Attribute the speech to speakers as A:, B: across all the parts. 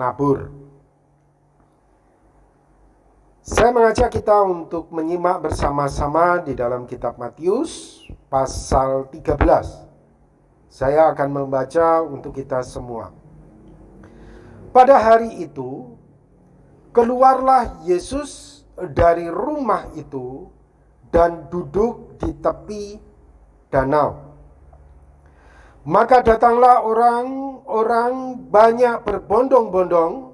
A: menabur. Saya mengajak kita untuk menyimak bersama-sama di dalam kitab Matius pasal 13. Saya akan membaca untuk kita semua. Pada hari itu, keluarlah Yesus dari rumah itu dan duduk di tepi danau. Maka datanglah orang-orang banyak berbondong-bondong,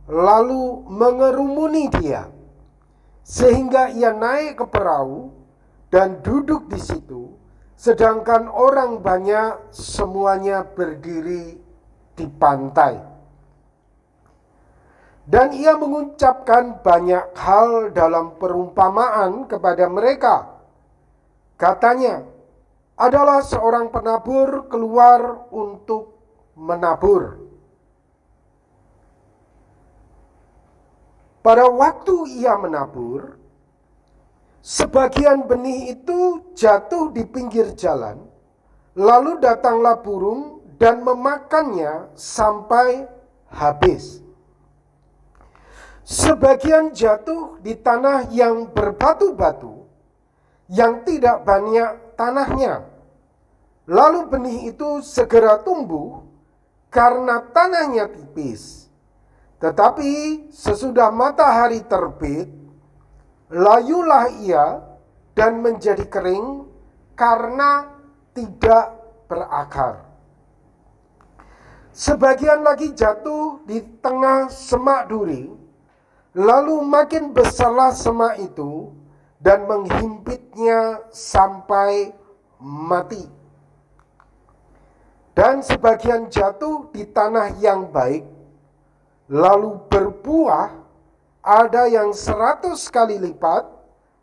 A: lalu mengerumuni dia, sehingga ia naik ke perahu dan duduk di situ, sedangkan orang banyak semuanya berdiri di pantai. Dan ia mengucapkan banyak hal dalam perumpamaan kepada mereka. Katanya, adalah seorang penabur keluar untuk menabur. Pada waktu ia menabur, sebagian benih itu jatuh di pinggir jalan, lalu datanglah burung dan memakannya sampai habis. Sebagian jatuh di tanah yang berbatu-batu, yang tidak banyak tanahnya. Lalu benih itu segera tumbuh karena tanahnya tipis. Tetapi sesudah matahari terbit, layulah ia dan menjadi kering karena tidak berakar. Sebagian lagi jatuh di tengah semak duri, lalu makin besarlah semak itu dan menghimpitnya sampai mati. Dan sebagian jatuh di tanah yang baik, lalu berbuah, ada yang 100 kali lipat,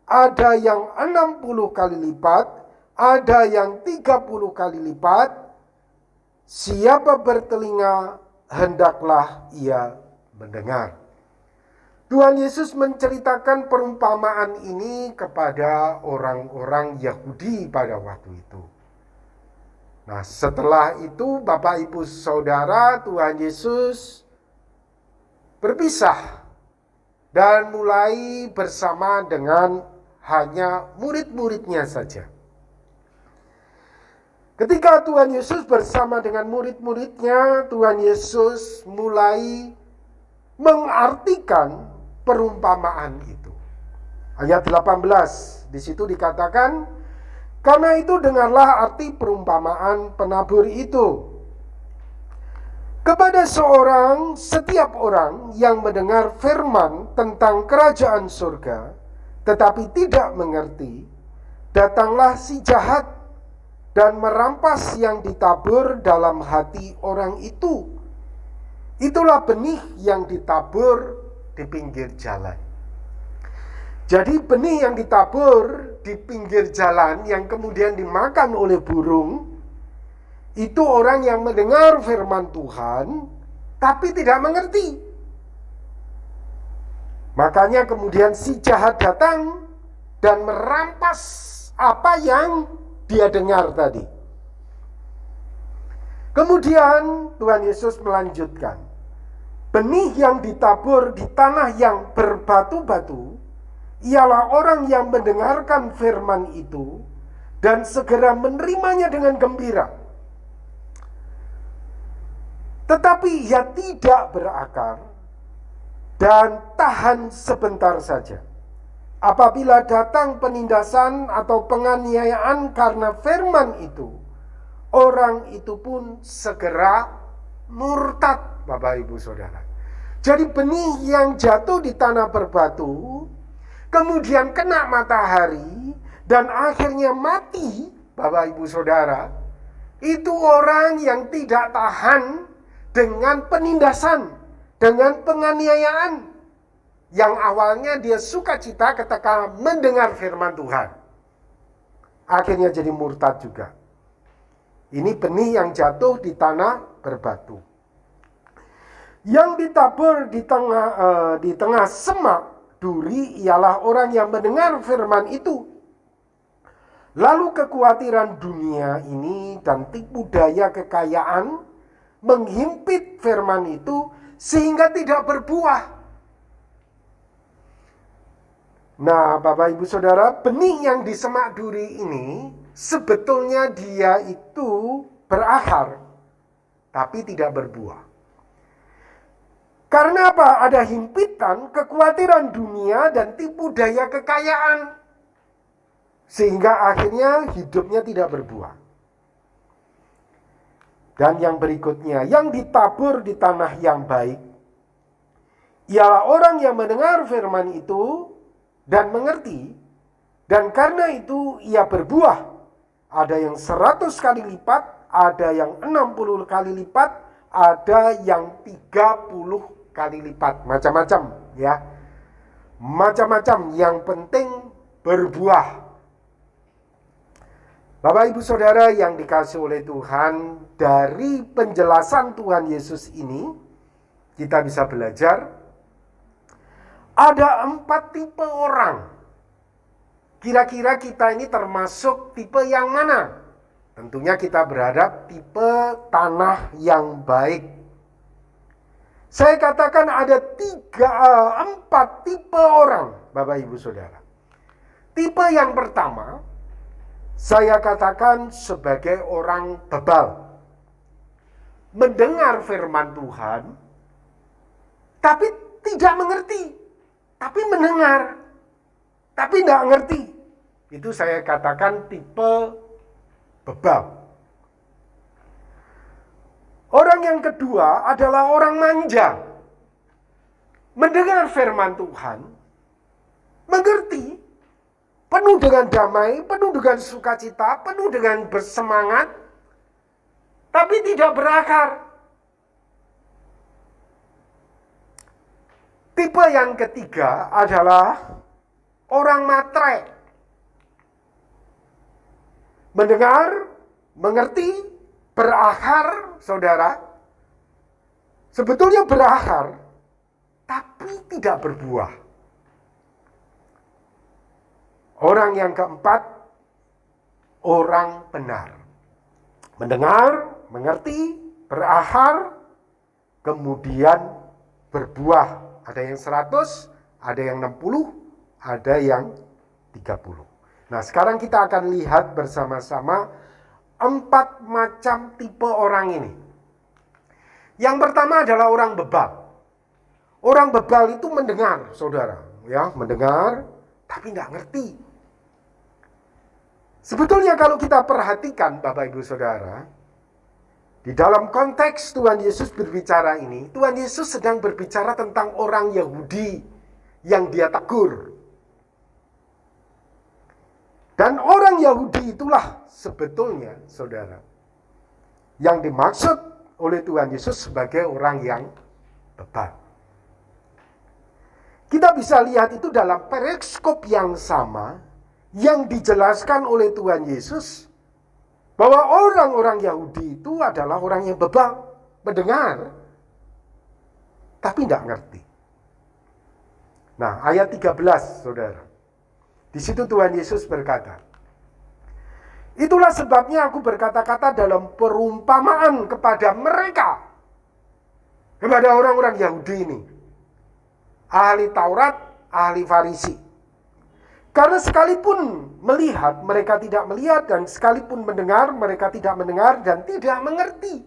A: ada yang 60 kali lipat, ada yang 30 kali lipat. Siapa bertelinga, hendaklah ia mendengar. Tuhan Yesus menceritakan perumpamaan ini kepada orang-orang Yahudi pada waktu itu. Nah, setelah itu Bapak Ibu Saudara, Tuhan Yesus berpisah dan mulai bersama dengan hanya murid-muridnya saja. Ketika Tuhan Yesus bersama dengan murid-muridnya, Tuhan Yesus mulai mengartikan perumpamaan itu. Ayat 18, di situ dikatakan, karena itu dengarlah arti perumpamaan penabur itu. Kepada setiap orang yang mendengar firman tentang kerajaan surga, tetapi tidak mengerti, datanglah si jahat dan merampas yang ditabur dalam hati orang itu. Itulah benih yang ditabur di pinggir jalan. Jadi benih yang ditabur di pinggir jalan yang kemudian dimakan oleh burung, itu orang yang mendengar firman Tuhan, tapi tidak mengerti. Makanya kemudian si jahat datang dan merampas apa yang dia dengar tadi. Kemudian Tuhan Yesus melanjutkan, benih yang ditabur di tanah yang berbatu-batu, ialah orang yang mendengarkan firman itu dan segera menerimanya dengan gembira. Tetapi ia tidak berakar dan tahan sebentar saja. Apabila datang penindasan atau penganiayaan karena firman itu, orang itu pun segera murtad, Bapak Ibu Saudara. Jadi benih yang jatuh di tanah berbatu, kemudian kena matahari, dan akhirnya mati, Bapak Ibu Saudara, itu orang yang tidak tahan dengan penindasan, dengan penganiayaan. Yang awalnya dia sukacita ketika mendengar firman Tuhan, akhirnya jadi murtad juga. Ini benih yang jatuh di tanah berbatu. Yang ditabur di tengah semak duri ialah orang yang mendengar firman itu. Lalu kekhawatiran dunia ini dan tipu daya kekayaan menghimpit firman itu, sehingga tidak berbuah. Nah, Bapak Ibu Saudara, benih yang di semak duri ini sebetulnya dia itu berakar, tapi tidak berbuah. Karena apa? Ada himpitan, kekhawatiran dunia, dan tipu daya kekayaan. Sehingga akhirnya hidupnya tidak berbuah. Dan yang berikutnya, yang ditabur di tanah yang baik, ialah orang yang mendengar firman itu dan mengerti, dan karena itu ia berbuah. Ada yang 100 kali lipat, ada yang 60 kali lipat, ada yang 30 kali lipat. Macam-macam ya. Macam-macam, yang penting berbuah. Bapak Ibu Saudara yang dikasihi oleh Tuhan, dari penjelasan Tuhan Yesus ini kita bisa belajar ada 4 tipe orang. Kira-kira kita ini termasuk tipe yang mana? Tentunya kita berharap tipe tanah yang baik. Saya katakan ada 4 tipe orang, Bapak Ibu Saudara. Tipe yang pertama, saya katakan sebagai orang bebal. Mendengar firman Tuhan, tapi tidak mengerti. Tapi mendengar, tapi tidak ngerti. Itu saya katakan tipe bebal. Orang yang kedua adalah orang manja. Mendengar firman Tuhan, mengerti, penuh dengan damai, penuh dengan sukacita, penuh dengan bersemangat, tapi tidak berakar. Tipe yang ketiga adalah orang matre. Mendengar, mengerti, berakar, saudara. Sebetulnya berakar, tapi tidak berbuah. Orang yang keempat, orang benar. Mendengar, mengerti, berakar, kemudian berbuah. Ada yang 100, ada yang 60, ada yang 30. Nah, sekarang kita akan lihat bersama-sama 4 macam tipe orang ini. Yang pertama adalah orang bebal. Orang bebal itu mendengar, saudara, ya, mendengar tapi nggak ngerti. Sebetulnya kalau kita perhatikan, Bapak Ibu Saudara, di dalam konteks Tuhan Yesus berbicara ini, Tuhan Yesus sedang berbicara tentang orang Yahudi yang dia tegur. Dan orang Yahudi itulah sebetulnya, saudara, yang dimaksud oleh Tuhan Yesus sebagai orang yang bebal. Kita bisa lihat itu dalam perikop yang sama yang dijelaskan oleh Tuhan Yesus, bahwa orang-orang Yahudi itu adalah orang yang bebal, mendengar, tapi tidak ngerti. Nah, ayat 13, saudara. Di situ Tuhan Yesus berkata, itulah sebabnya aku berkata-kata dalam perumpamaan kepada mereka, kepada orang-orang Yahudi ini, ahli Taurat, ahli Farisi. Karena sekalipun melihat, mereka tidak melihat, dan sekalipun mendengar, mereka tidak mendengar dan tidak mengerti.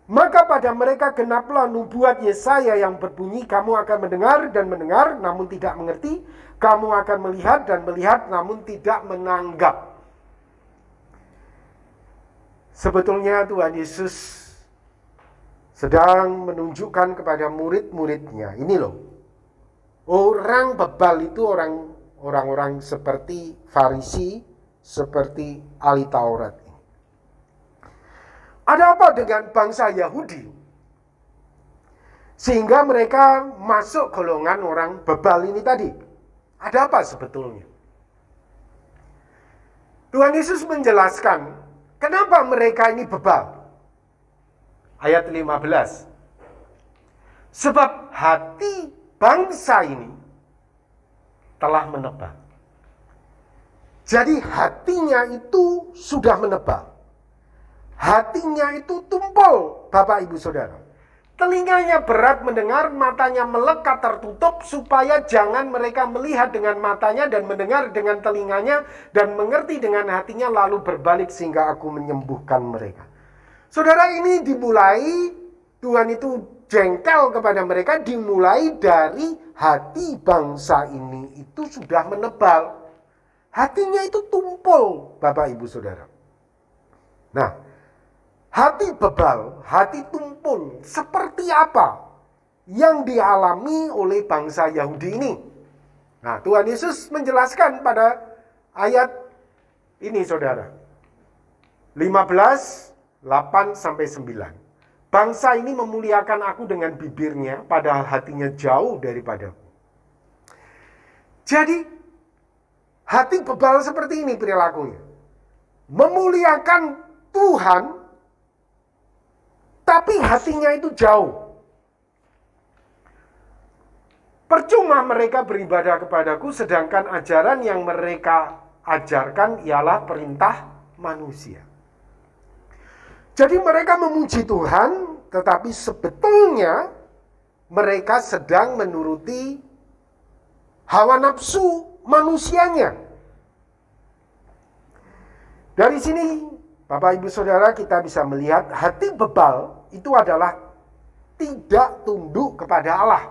A: Maka pada mereka genaplah nubuat Yesaya yang berbunyi, kamu akan mendengar dan mendengar, namun tidak mengerti. Kamu akan melihat dan melihat, namun tidak menanggap. Sebetulnya Tuhan Yesus sedang menunjukkan kepada murid-muridnya, ini loh. Orang bebal itu orang-orang seperti Farisi, seperti ahli Taurat. Ada apa dengan bangsa Yahudi? Sehingga mereka masuk golongan orang bebal ini tadi. Ada apa sebetulnya? Tuhan Yesus menjelaskan kenapa mereka ini bebal. Ayat 15. Sebab hati bangsa ini telah menebal. Jadi hatinya itu sudah menebal. Hatinya itu tumpul, Bapak Ibu Saudara. Telinganya berat mendengar, matanya melekat tertutup, supaya jangan mereka melihat dengan matanya dan mendengar dengan telinganya dan mengerti dengan hatinya lalu berbalik sehingga aku menyembuhkan mereka. Saudara, ini dimulai, Tuhan itu jengkel kepada mereka dimulai dari hati bangsa ini itu sudah menebal. Hatinya itu tumpul, Bapak Ibu Saudara. Nah, hati bebal, hati tumpul, seperti apa yang dialami oleh bangsa Yahudi ini? Nah, Tuhan Yesus menjelaskan pada ayat ini, Saudara. 15, 8-9. Bangsa ini memuliakan aku dengan bibirnya, padahal hatinya jauh daripadaku. Jadi, hati bebal seperti ini perilakunya. Memuliakan Tuhan, tapi hatinya itu jauh. Percuma mereka beribadah kepadaku, sedangkan ajaran yang mereka ajarkan ialah perintah manusia. Jadi mereka memuji Tuhan, tetapi sebetulnya mereka sedang menuruti hawa nafsu manusianya. Dari sini, Bapak Ibu Saudara, kita bisa melihat hati bebal itu adalah tidak tunduk kepada Allah,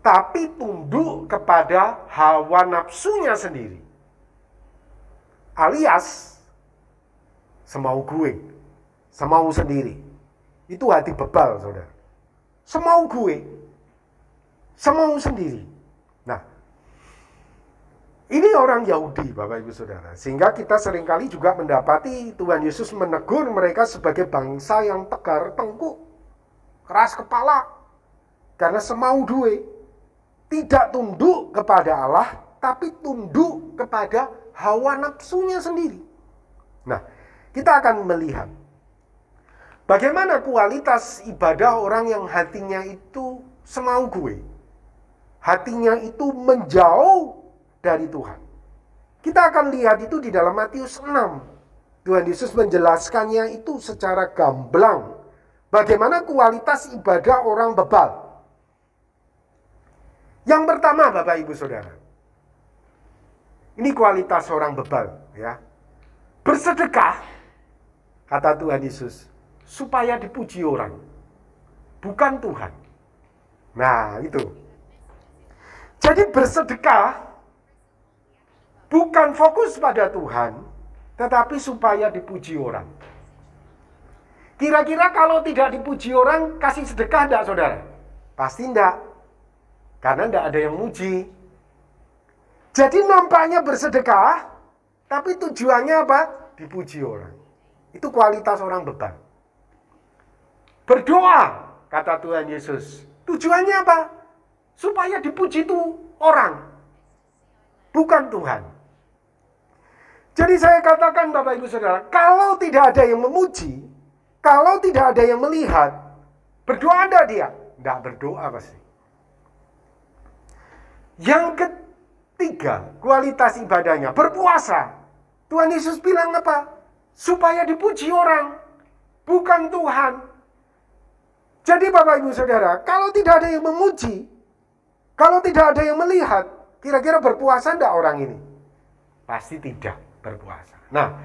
A: tapi tunduk kepada hawa nafsunya sendiri. Alias, semau gue, semau sendiri. Itu hati bebal, Saudara. Semau gue, semau sendiri. Nah, ini orang Yahudi, Bapak Ibu Saudara. Sehingga kita seringkali juga mendapati Tuhan Yesus menegur mereka sebagai bangsa yang tegar tengkuk, keras kepala. Karena semau gue, tidak tunduk kepada Allah, tapi tunduk kepada hawa nafsunya sendiri. Nah, kita akan melihat bagaimana kualitas ibadah orang yang hatinya itu semau gue. Hatinya itu menjauh dari Tuhan. Kita akan lihat itu di dalam Matius 6. Tuhan Yesus menjelaskannya itu secara gamblang. Bagaimana kualitas ibadah orang bebal. Yang pertama, Bapak Ibu Saudara. Ini kualitas orang bebal, ya. Bersedekah, kata Tuhan Yesus, supaya dipuji orang, bukan Tuhan. Nah, itu. Jadi bersedekah bukan fokus pada Tuhan, tetapi supaya dipuji orang. Kira-kira kalau tidak dipuji orang, kasih sedekah enggak, Saudara? Pasti enggak. Karena enggak ada yang muji. Jadi nampaknya bersedekah, tapi tujuannya apa? Dipuji orang. Itu kualitas orang bebal. Berdoa, kata Tuhan Yesus. Tujuannya apa? Supaya dipuji itu orang, bukan Tuhan. Jadi saya katakan Bapak Ibu Saudara, kalau tidak ada yang memuji, kalau tidak ada yang melihat, berdoa ada dia? Tidak berdoa pasti. Yang ketiga, kualitas ibadahnya, berpuasa. Tuhan Yesus bilang apa? Supaya dipuji orang, bukan Tuhan. Jadi Bapak Ibu Saudara, kalau tidak ada yang memuji, kalau tidak ada yang melihat, kira-kira berpuasa enggak orang ini? Pasti tidak berpuasa. Nah,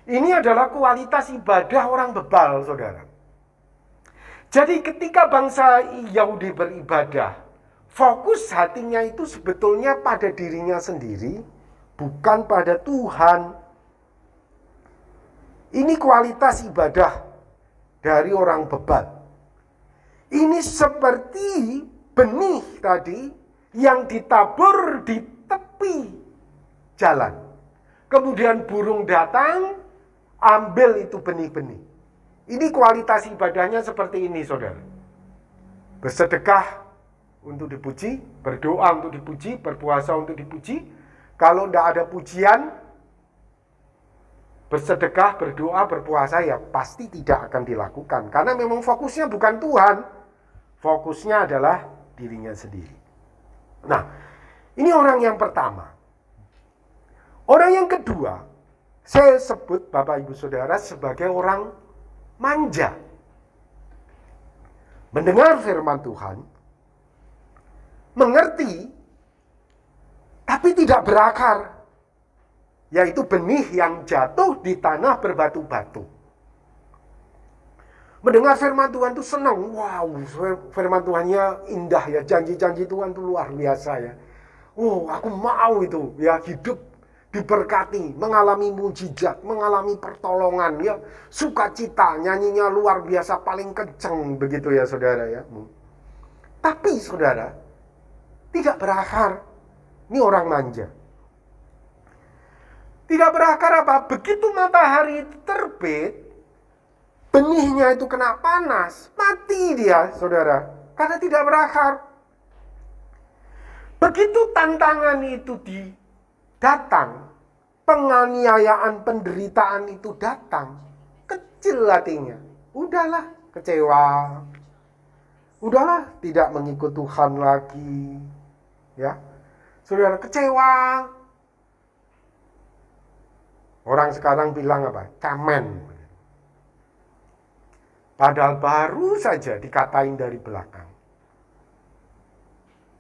A: ini adalah kualitas ibadah orang bebal, Saudara. Jadi ketika bangsa Yahudi beribadah, fokus hatinya itu sebetulnya pada dirinya sendiri, bukan pada Tuhan. Ini kualitas ibadah dari orang bebal. Ini seperti benih tadi yang ditabur di tepi jalan. Kemudian burung datang, ambil itu benih-benih. Ini kualitas ibadahnya seperti ini, Saudara. Bersedekah untuk dipuji, berdoa untuk dipuji, berpuasa untuk dipuji. Kalau tidak ada pujian, bersedekah, berdoa, berpuasa ya pasti tidak akan dilakukan. Karena memang fokusnya bukan Tuhan. Fokusnya adalah dirinya sendiri. Nah, ini orang yang pertama. Orang yang kedua, saya sebut Bapak Ibu Saudara sebagai orang manja. mendengar firman Tuhan, mengerti, tapi tidak berakar, yaitu benih yang jatuh di tanah berbatu-batu. Mendengar firman Tuhan itu senang. Wow, firman Tuhannya indah ya. Janji-janji Tuhan itu luar biasa ya. Oh, aku mau itu ya, hidup diberkati, mengalami mujizat, mengalami pertolongan ya. Sukacita, nyanyinya luar biasa, paling kenceng begitu ya saudara ya. Tapi saudara, tidak berakar. Ini orang manja. Tidak berakar apa? Begitu matahari terbit, benihnya itu kena panas, mati dia, saudara. Karena tidak berakar. Begitu tantangan itu datang, penganiayaan, penderitaan itu datang, kecil hatinya. Udahlah, kecewa. Udahlah, tidak mengikut Tuhan lagi. Ya, saudara, kecewa. Orang sekarang bilang apa? Cemen. Padahal baru saja dikatain dari belakang.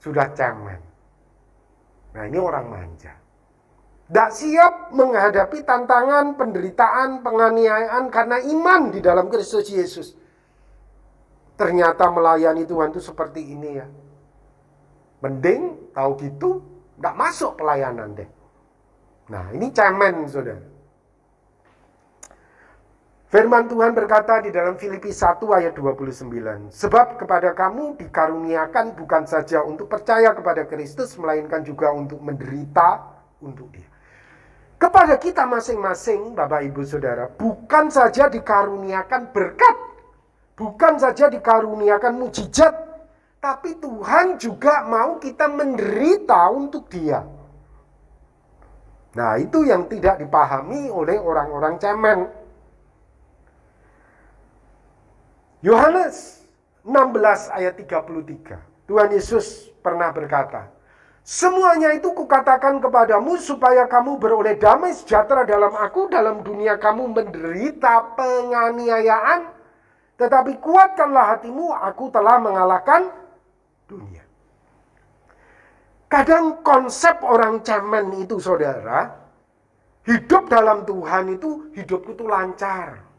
A: Sudah cemen. Nah, ini orang manja. Tidak siap menghadapi tantangan, penderitaan, penganiayaan karena iman di dalam Kristus Yesus. Ternyata melayani Tuhan itu seperti ini ya. Mending tahu gitu, tidak masuk pelayanan deh. Nah, ini cemen, saudara. Firman Tuhan berkata di dalam Filipi 1 ayat 29. Sebab kepada kamu dikaruniakan bukan saja untuk percaya kepada Kristus, melainkan juga untuk menderita untuk Dia. Kepada kita masing-masing, Bapak Ibu Saudara, bukan saja dikaruniakan berkat, bukan saja dikaruniakan mujizat, tapi Tuhan juga mau kita menderita untuk Dia. Nah, itu yang tidak dipahami oleh orang-orang cemen. Yohanes 16 ayat 33. Tuhan Yesus pernah berkata, semuanya itu kukatakan kepadamu supaya kamu beroleh damai sejahtera dalam aku. Dalam dunia kamu menderita penganiayaan, tetapi kuatkanlah hatimu, aku telah mengalahkan dunia. Kadang konsep orang cemen itu, saudara, hidup dalam Tuhan itu, hidupku itu lancar.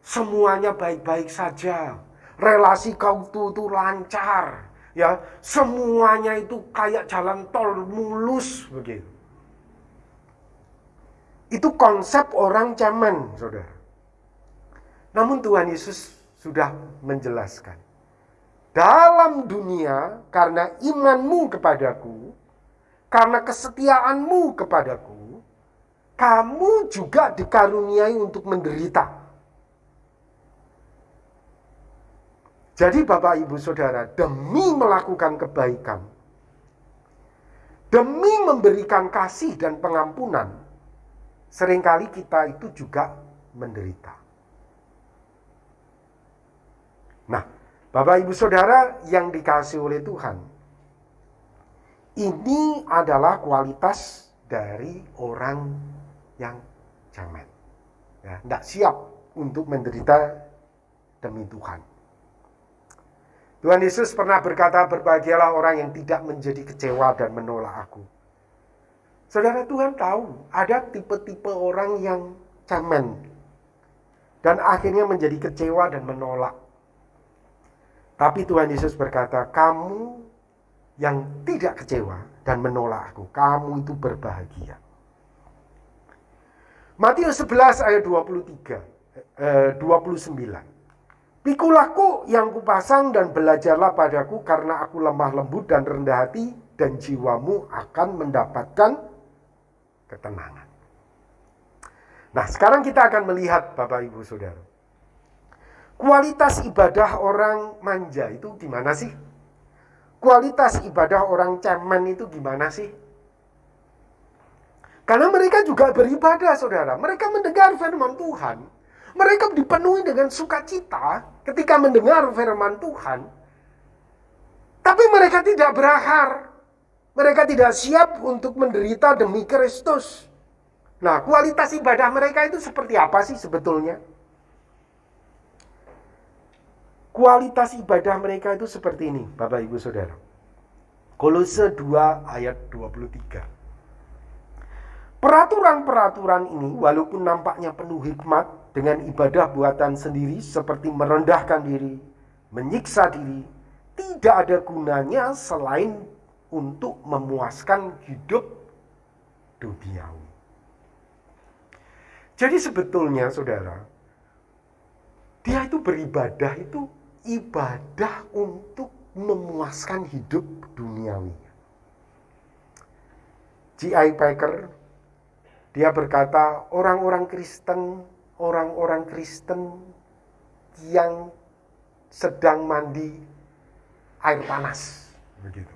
A: Semuanya baik-baik saja. Relasi kau itu lancar. Ya, semuanya itu kayak jalan tol mulus begitu. Itu konsep orang cemen, saudara. Namun Tuhan Yesus sudah menjelaskan. Dalam dunia, karena imanmu kepadaku, karena kesetiaanmu kepadaku, kamu juga dikaruniai untuk menderita. Jadi Bapak Ibu Saudara, demi melakukan kebaikan, demi memberikan kasih dan pengampunan, seringkali kita itu juga menderita. Nah, Bapak Ibu Saudara yang dikasihi oleh Tuhan, ini adalah kualitas dari orang yang cemen. Ya, tidak siap untuk menderita demi Tuhan. Tuhan Yesus pernah berkata, berbahagialah orang yang tidak menjadi kecewa dan menolak aku. Saudara, Tuhan tahu ada tipe-tipe orang yang cemen dan akhirnya menjadi kecewa dan menolak. Tapi Tuhan Yesus berkata, kamu yang tidak kecewa dan menolak aku, kamu itu berbahagia. Matius 11 ayat 29. Pikulah yang kupasang dan belajarlah padaku, karena aku lemah lembut dan rendah hati, dan jiwamu akan mendapatkan ketenangan. Nah, sekarang kita akan melihat Bapak Ibu Saudara. Kualitas ibadah orang manja itu gimana sih? Kualitas ibadah orang cemen itu gimana sih? Karena mereka juga beribadah, saudara. Mereka mendengar firman Tuhan. Mereka dipenuhi dengan sukacita ketika mendengar firman Tuhan. Tapi mereka tidak berakar. Mereka tidak siap untuk menderita demi Kristus. Nah, kualitas ibadah mereka itu seperti apa sih sebetulnya? Kualitas ibadah mereka itu seperti ini, Bapak Ibu Saudara. Kolose 2 ayat 23. Peraturan-peraturan ini walaupun nampaknya penuh hikmat, dengan ibadah buatan sendiri seperti merendahkan diri, menyiksa diri, tidak ada gunanya selain untuk memuaskan hidup duniawi. Jadi sebetulnya saudara, dia itu beribadah itu ibadah untuk memuaskan hidup duniawi. J.I. Packer, dia berkata, orang-orang Kristen yang sedang mandi air panas, begitu.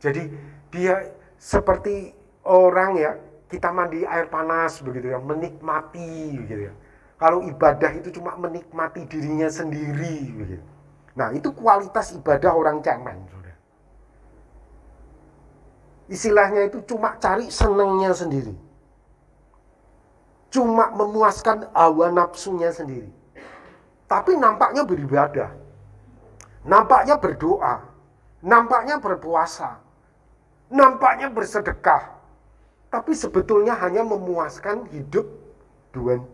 A: Jadi dia seperti orang ya, kita mandi air panas begitu ya, menikmati begitu ya. Kalau ibadah itu cuma menikmati dirinya sendiri begitu. Nah, itu kualitas ibadah orang cemen, Saudara. Istilahnya itu cuma cari senengnya sendiri. Cuma memuaskan hawa nafsunya sendiri. Tapi nampaknya beribadah. Nampaknya berdoa. Nampaknya berpuasa. Nampaknya bersedekah. Tapi sebetulnya hanya memuaskan hidup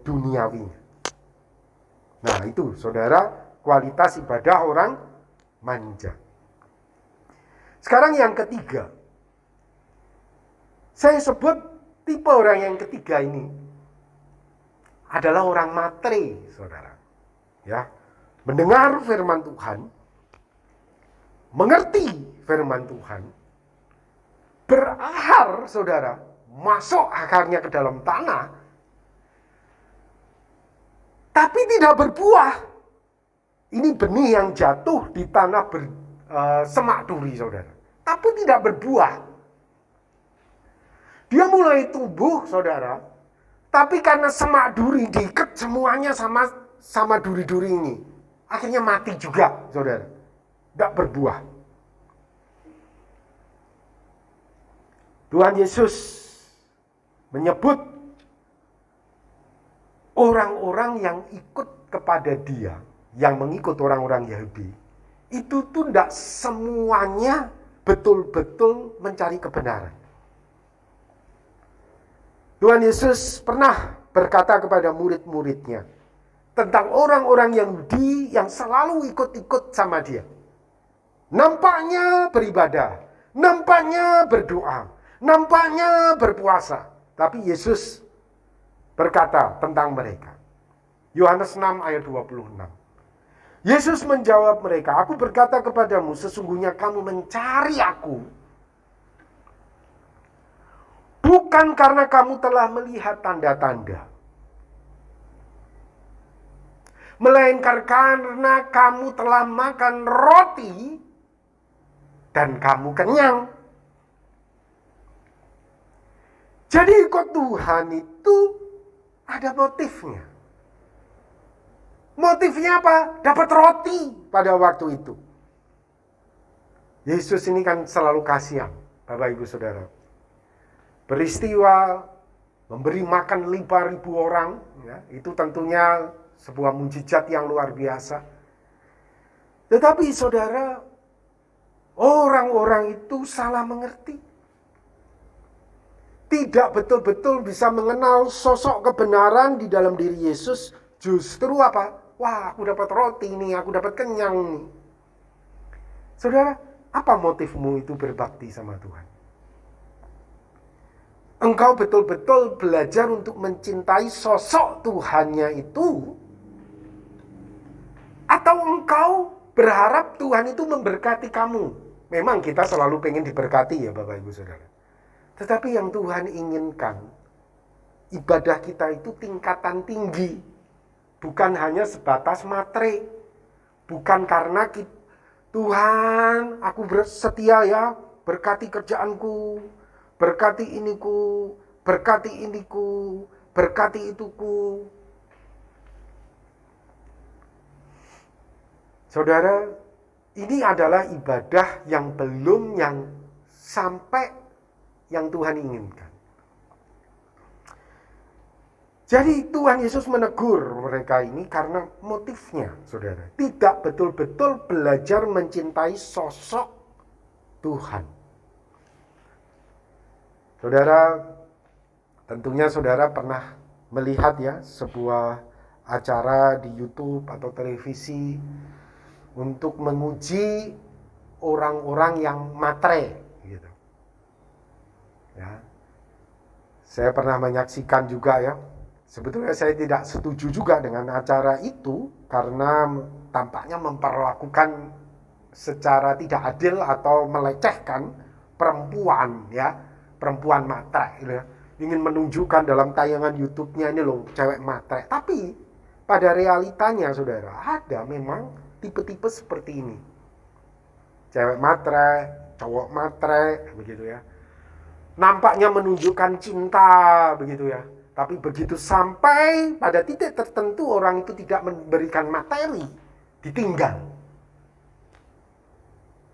A: duniawinya. Nah, itu saudara, kualitas ibadah orang manja. Sekarang yang ketiga. Saya sebut tipe orang yang ketiga ini adalah orang matre, saudara. Ya, mendengar firman Tuhan, mengerti firman Tuhan, berakar, saudara, masuk akarnya ke dalam tanah, tapi tidak berbuah. Ini benih yang jatuh di tanah semak duri, saudara, tapi tidak berbuah. Dia mulai tumbuh, saudara, tapi karena semak duri diikat semuanya sama duri-duri ini, akhirnya mati juga, saudara. Tidak berbuah. Tuhan Yesus menyebut orang-orang yang ikut kepada dia, yang mengikut orang-orang Yahudi, itu tuh tidak semuanya betul-betul mencari kebenaran. Tuhan Yesus pernah berkata kepada murid-muridnya tentang orang-orang Yahudi yang selalu ikut-ikut sama dia. Nampaknya beribadah, nampaknya berdoa, nampaknya berpuasa. Tapi Yesus berkata tentang mereka. Yohanes 6 ayat 26. Yesus menjawab mereka, aku berkata kepadamu, sesungguhnya kamu mencari aku, bukan karena kamu telah melihat tanda-tanda, melainkan karena kamu telah makan roti dan kamu kenyang. Jadi ikut Tuhan itu ada motifnya. Motifnya apa? Dapat roti pada waktu itu. Yesus ini kan selalu kasihan, Bapak Ibu Saudara. Peristiwa memberi makan 5.000 orang, ya, itu tentunya sebuah mukjizat yang luar biasa. Tetapi saudara, orang-orang itu salah mengerti. Tidak betul-betul bisa mengenal sosok kebenaran di dalam diri Yesus. Justru apa? Wah, aku dapat roti nih, aku dapat kenyang nih. Saudara, apa motifmu itu berbakti sama Tuhan? Engkau betul-betul belajar untuk mencintai sosok Tuhannya itu? Atau engkau berharap Tuhan itu memberkati kamu? Memang kita selalu pengen diberkati ya Bapak Ibu Saudara. Tetapi yang Tuhan inginkan, ibadah kita itu tingkatan tinggi. Bukan hanya sebatas matre. Bukan karena Tuhan, aku bersetia ya, berkati kerjaanku, berkati iniku, berkati iniku, berkati ituku. Saudara, ini adalah ibadah yang belum yang sampai yang Tuhan inginkan. Jadi Tuhan Yesus menegur mereka ini karena motifnya, saudara. Tidak betul-betul belajar mencintai sosok Tuhan. Saudara, tentunya saudara pernah melihat ya sebuah acara di YouTube atau televisi untuk menguji orang-orang yang matre gitu. Ya. Saya pernah menyaksikan juga ya. Sebetulnya saya tidak setuju juga dengan acara itu karena tampaknya memperlakukan secara tidak adil atau melecehkan perempuan ya, perempuan matre gitu ya. Ingin menunjukkan dalam tayangan YouTube-nya ini loh cewek matre. Tapi pada realitanya saudara, ada memang tipe-tipe seperti ini. Cewek matre, cowok matre begitu ya. Nampaknya menunjukkan cinta begitu ya. Tapi begitu sampai pada titik tertentu orang itu tidak memberikan materi, ditinggal.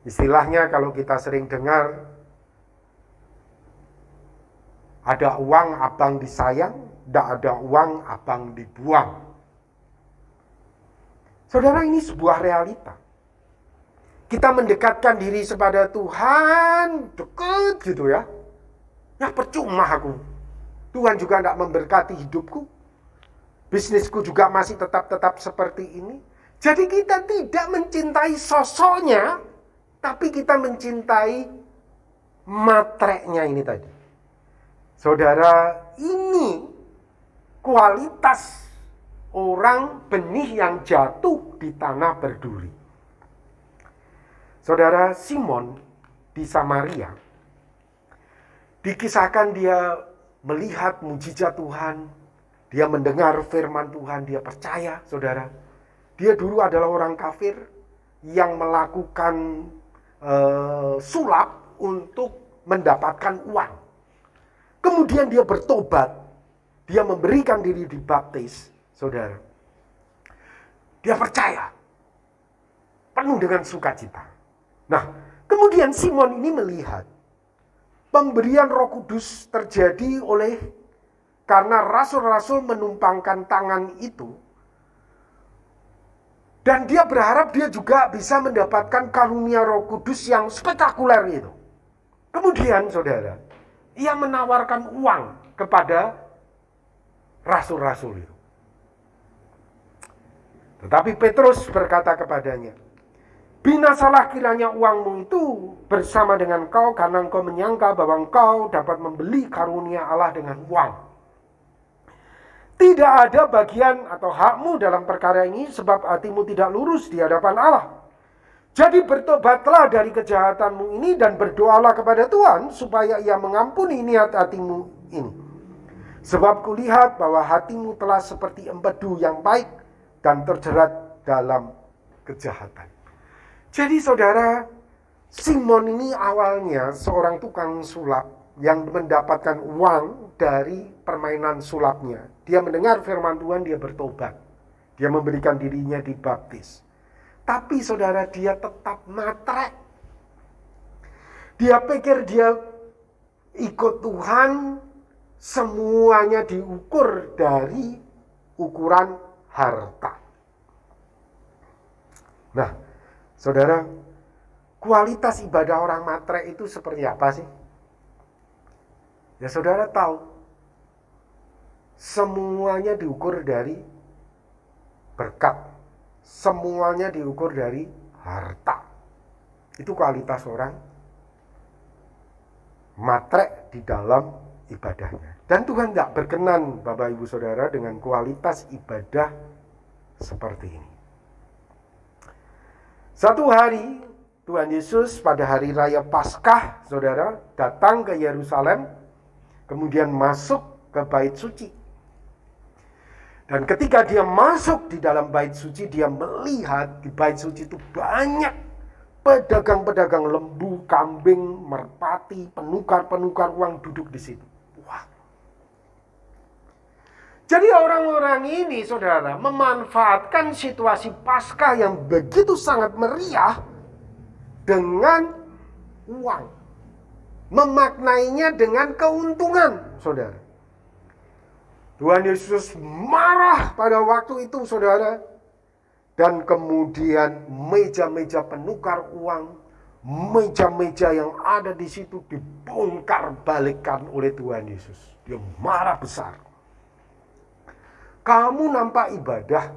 A: Istilahnya kalau kita sering dengar, ada uang abang disayang, tidak ada uang abang dibuang. Saudara, ini sebuah realita. Kita mendekatkan diri kepada Tuhan, dekat gitu ya. Ya percuma aku. Tuhan juga tidak memberkati hidupku. Bisnisku juga masih tetap seperti ini. Jadi kita tidak mencintai sosoknya, tapi kita mencintai matreknya ini tadi. Saudara, ini kualitas orang benih yang jatuh di tanah berduri. Saudara, Simon di Samaria, dikisahkan dia melihat mujizat Tuhan, dia mendengar firman Tuhan, dia percaya, saudara. Dia dulu adalah orang kafir yang melakukan sulap untuk mendapatkan uang. Kemudian dia bertobat, dia memberikan diri dibaptis, saudara. Dia percaya, penuh dengan sukacita. Nah, kemudian Simon ini melihat pemberian Roh Kudus terjadi karena rasul-rasul menumpangkan tangan itu. Dan dia berharap dia juga bisa mendapatkan karunia Roh Kudus yang spektakuler itu. Kemudian saudara, ia menawarkan uang kepada rasul-rasul itu. Tetapi Petrus berkata kepadanya, "Binasalah kiranya uangmu itu bersama dengan kau karena engkau menyangka bahwa engkau dapat membeli karunia Allah dengan uang. Tidak ada bagian atau hakmu dalam perkara ini sebab hatimu tidak lurus di hadapan Allah. Jadi bertobatlah dari kejahatanmu ini dan berdoalah kepada Tuhan supaya ia mengampuni niat hatimu ini. Sebab kulihat bahwa hatimu telah seperti empedu yang baik dan terjerat dalam kejahatan." Jadi saudara, Simon ini awalnya seorang tukang sulap yang mendapatkan uang dari permainan sulapnya. Dia mendengar firman Tuhan, dia bertobat. Dia memberikan dirinya dibaptis. Tapi saudara, dia tetap matre. Dia pikir dia ikut Tuhan, semuanya diukur dari ukuran harta. Nah, saudara, kualitas ibadah orang matre itu seperti apa sih? Ya saudara tahu, semuanya diukur dari berkat, semuanya diukur dari harta. Itu kualitas orang matre di dalam ibadahnya. Dan Tuhan tidak berkenan, Bapak Ibu Saudara, dengan kualitas ibadah seperti ini. Satu hari Tuhan Yesus pada hari raya Paskah, saudara, datang ke Yerusalem, kemudian masuk ke bait suci. Dan ketika dia masuk di dalam bait suci, dia melihat di bait suci itu banyak pedagang-pedagang lembu, kambing, merpati, penukar-penukar uang duduk di situ. Wah. Jadi orang-orang ini, saudara, memanfaatkan situasi Paskah yang begitu sangat meriah dengan uang. Memaknainya dengan keuntungan, saudara. Tuhan Yesus marah pada waktu itu, saudara. Dan kemudian meja-meja penukar uang, meja-meja yang ada di situ dibongkar balikkan oleh Tuhan Yesus. Dia marah besar. Kamu nampak ibadah,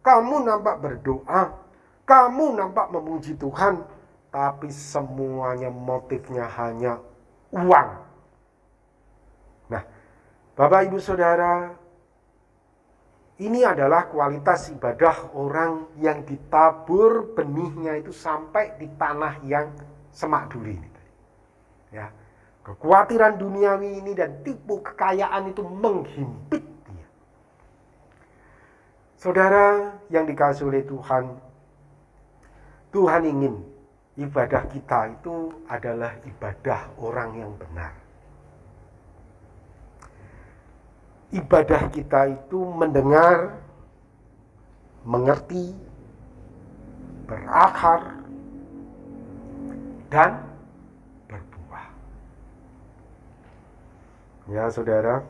A: kamu nampak berdoa, kamu nampak memuji Tuhan, tapi semuanya motifnya hanya uang. Nah, Bapak Ibu Saudara, ini adalah kualitas ibadah orang yang ditabur benihnya itu sampai di tanah yang semak duri. Ya, kekhawatiran duniawi ini dan tipu kekayaan itu menghimpit dia. Saudara yang dikasihi oleh Tuhan, Tuhan ingin ibadah kita itu adalah ibadah orang yang benar. Ibadah kita itu mendengar, mengerti, berakar, dan berbuah. Ya saudara,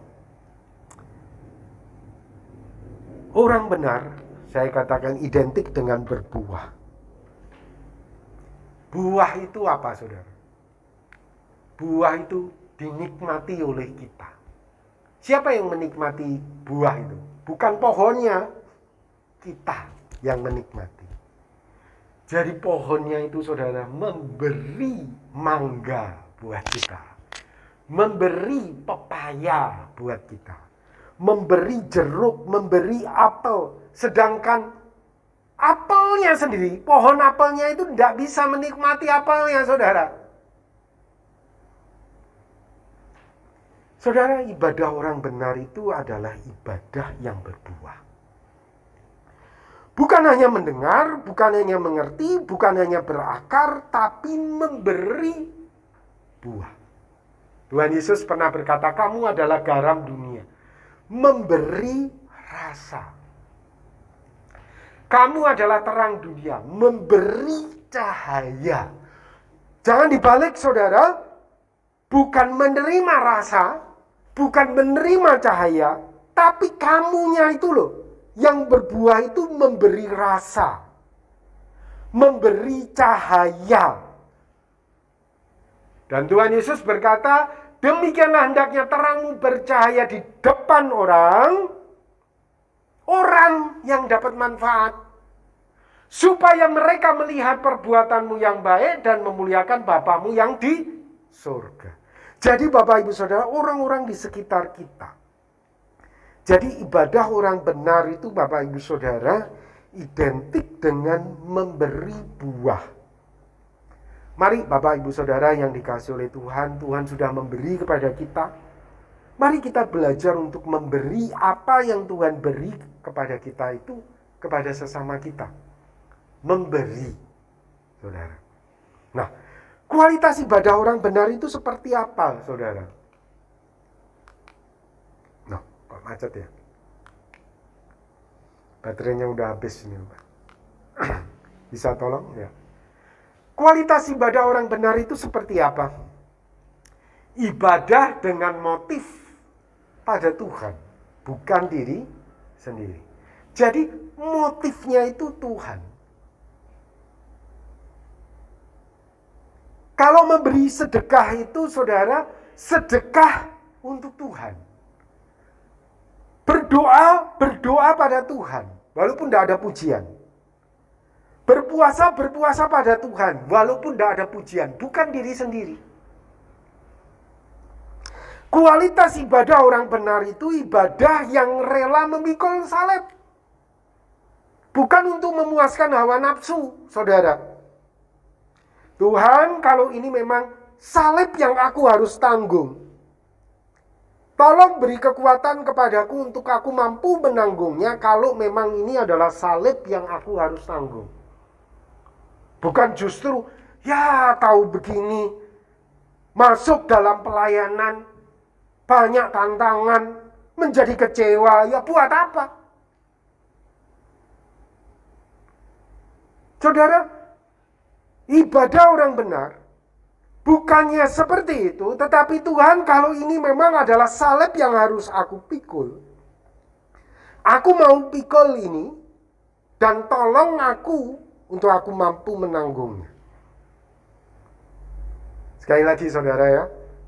A: orang benar saya katakan identik dengan berbuah. Buah itu apa saudara? Buah itu dinikmati oleh kita. Siapa yang menikmati buah itu? Bukan pohonnya, kita yang menikmati. Jadi pohonnya itu saudara memberi mangga buat kita, memberi pepaya buat kita, memberi jeruk, memberi apel. Sedangkan apelnya sendiri, pohon apelnya itu tidak bisa menikmati apelnya saudara. Saudara, ibadah orang benar itu adalah ibadah yang berbuah. Bukan hanya mendengar, bukan hanya mengerti, bukan hanya berakar, tapi memberi buah. Tuhan Yesus pernah berkata, kamu adalah garam dunia. Memberi rasa. Kamu adalah terang dunia. Memberi cahaya. Jangan dibalik saudara, bukan menerima rasa, bukan menerima cahaya, tapi kamunya itu loh, yang berbuah itu memberi rasa, memberi cahaya. Dan Tuhan Yesus berkata, demikianlah hendaknya terangmu bercahaya di depan orang yang dapat manfaat, supaya mereka melihat perbuatanmu yang baik dan memuliakan Bapamu yang di surga. Jadi Bapak Ibu Saudara, orang-orang di sekitar kita. Jadi ibadah orang benar itu Bapak Ibu Saudara identik dengan memberi buah. Mari Bapak Ibu Saudara yang dikasihi oleh Tuhan, Tuhan sudah memberi kepada kita. Mari kita belajar untuk memberi apa yang Tuhan beri kepada kita itu kepada sesama kita. Memberi, saudara. Nah, kualitas ibadah orang benar itu seperti apa, saudara? Nah, kok macet ya? Baterainya udah habis ini, Pak. Bisa tolong ya? Kualitas ibadah orang benar itu seperti apa? Ibadah dengan motif pada Tuhan, bukan diri sendiri. Jadi motifnya itu Tuhan. Kalau memberi sedekah itu saudara, sedekah untuk Tuhan. Berdoa pada Tuhan, walaupun tidak ada pujian. Berpuasa pada Tuhan, walaupun tidak ada pujian, bukan diri sendiri. Kualitas ibadah orang benar itu ibadah yang rela memikul salib. Bukan untuk memuaskan hawa nafsu, saudara. Tuhan, kalau ini memang salib yang aku harus tanggung, tolong beri kekuatan kepadaku untuk aku mampu menanggungnya kalau memang ini adalah salib yang aku harus tanggung. Bukan justru, ya tahu begini, masuk dalam pelayanan, banyak tantangan, menjadi kecewa, ya buat apa? Saudara, ibadah orang benar bukannya seperti itu, tetapi Tuhan kalau ini memang adalah salib yang harus aku pikul, Aku mau pikul ini, dan tolong aku untuk aku mampu menanggungnya. Sekali lagi saudara ya,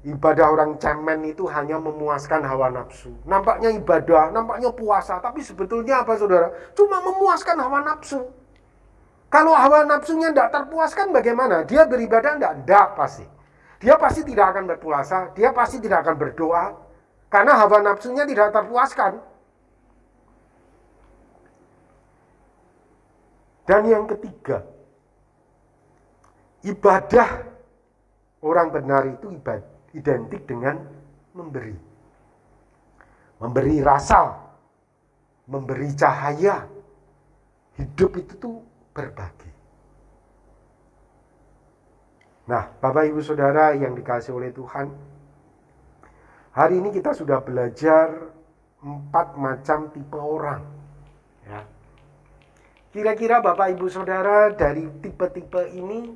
A: ibadah orang cemen itu hanya memuaskan hawa nafsu. Nampaknya ibadah, nampaknya puasa, tapi sebetulnya apa saudara? Cuma memuaskan hawa nafsu. Kalau hawa nafsunya tidak terpuaskan bagaimana? Dia beribadah tidak pasti. Dia pasti tidak akan berpuasa, dia pasti tidak akan berdoa, karena hawa nafsunya tidak terpuaskan. Dan yang ketiga, ibadah orang benar itu identik dengan memberi. Memberi rasa, memberi cahaya. Hidup itu tuh berbagi. Nah, Bapak Ibu Saudara yang dikasihi oleh Tuhan, hari ini kita sudah belajar 4 macam tipe orang. Ya. Kira-kira Bapak Ibu Saudara dari tipe-tipe ini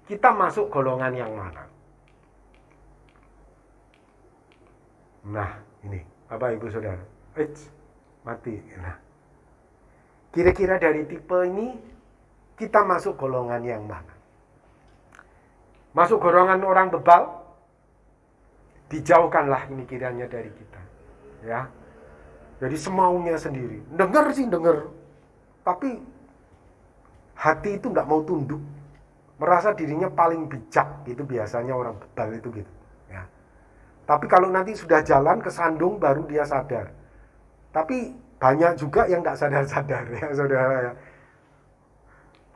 A: kita masuk golongan yang mana? Nah, ini Bapak Ibu Saudara. Mati. Nah. Kira-kira dari tipe ini kita masuk golongan yang mana? Masuk golongan orang bebal? Dijauhkanlah ini kiranya dari kita. Ya. Jadi semaunya sendiri. Dengar sih, dengar. Tapi hati itu nggak mau tunduk, merasa dirinya paling bijak, itu biasanya orang bebal itu gitu. Ya. Tapi kalau nanti sudah jalan kesandung baru dia sadar. Tapi banyak juga yang nggak sadar-sadar ya saudara ya.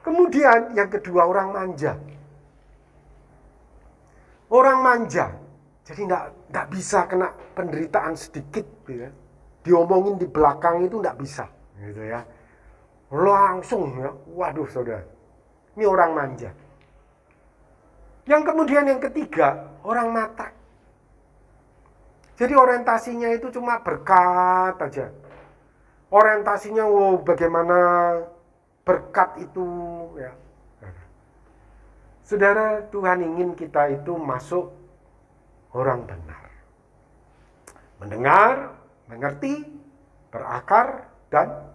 A: Kemudian yang kedua orang manja. Orang manja, jadi nggak bisa kena penderitaan sedikit, ya. Diomongin di belakang itu nggak bisa, gitu ya. Langsung ya, waduh saudara, ini orang manja. Yang kemudian yang ketiga, orang mata. Jadi orientasinya itu cuma berkat aja. Orientasinya, bagaimana berkat itu ya. Saudara, Tuhan ingin kita itu masuk orang benar. Mendengar, mengerti, berakar, dan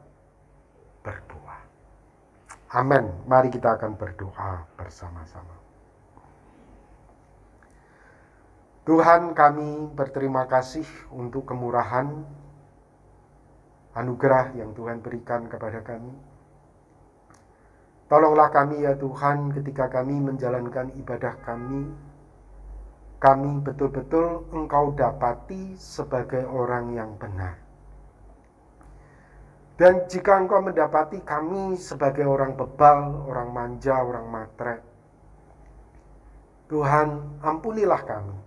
A: berbuah. Amin. Mari kita akan berdoa bersama-sama. Tuhan, kami berterima kasih untuk kemurahan, anugerah yang Tuhan berikan kepada kami. Tolonglah kami ya Tuhan, ketika kami menjalankan ibadah kami betul-betul Engkau dapati sebagai orang yang benar. Dan jika Engkau mendapati kami sebagai orang bebal, orang manja, orang matre, Tuhan, ampunilah kami.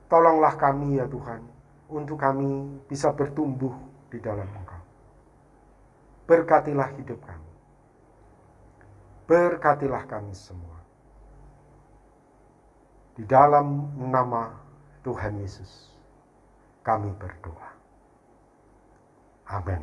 A: Tolonglah kami ya Tuhan, untuk kami bisa bertumbuh di dalam Engkau. Berkatilah hidup kami. Berkatilah kami semua. Di dalam nama Tuhan Yesus, kami berdoa. Amin.